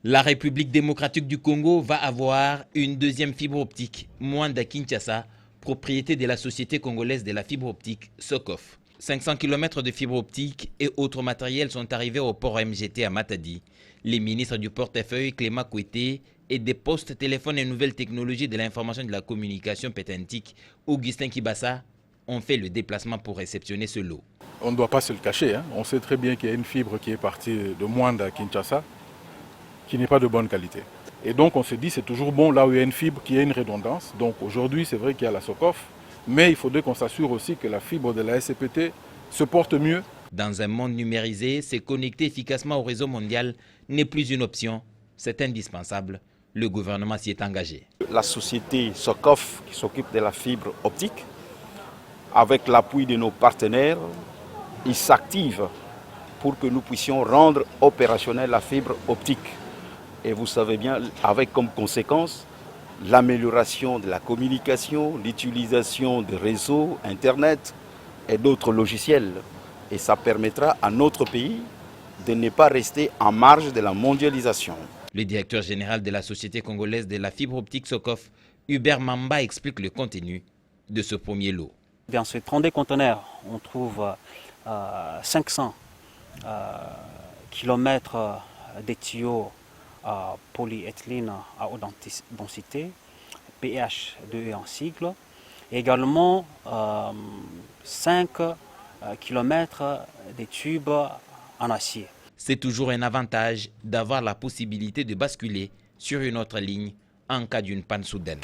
La République démocratique du Congo va avoir une deuxième fibre optique, Mwanda Kinshasa, propriété de la société congolaise de la fibre optique, Socof. 500 km de fibre optique et autres matériels sont arrivés au port MGT à Matadi. Les ministres du portefeuille Clément Kouété et des postes téléphones et nouvelles technologies de l'information et de la communication pétentique, Augustin Kibassa, ont fait le déplacement pour réceptionner ce lot. On ne doit pas se le cacher, hein. On sait très bien qu'il y a une fibre qui est partie de Mwanda à Kinshasa, qui n'est pas de bonne qualité. Et donc on se dit c'est toujours bon là où il y a une fibre qui a une redondance. Donc aujourd'hui c'est vrai qu'il y a la SOCOF, mais il faudrait qu'on s'assure aussi que la fibre de la SCPT se porte mieux. Dans un monde numérisé, se connecter efficacement au réseau mondial n'est plus une option, c'est indispensable. Le gouvernement s'y est engagé. La société SOCOF qui s'occupe de la fibre optique, avec l'appui de nos partenaires, ils s'activent pour que nous puissions rendre opérationnelle la fibre optique. Et vous savez bien, avec comme conséquence l'amélioration de la communication, l'utilisation de réseaux, Internet et d'autres logiciels. Et ça permettra à notre pays de ne pas rester en marge de la mondialisation. Le directeur général de la Société congolaise de la fibre optique Socof, Hubert Mamba, explique le contenu de ce premier lot. Dans ces 32 conteneurs, on trouve 500 km de tuyaux polyéthylène à haute densité, pH 2 en cycle, et également 5 km de tubes en acier. C'est toujours un avantage d'avoir la possibilité de basculer sur une autre ligne en cas d'une panne soudaine.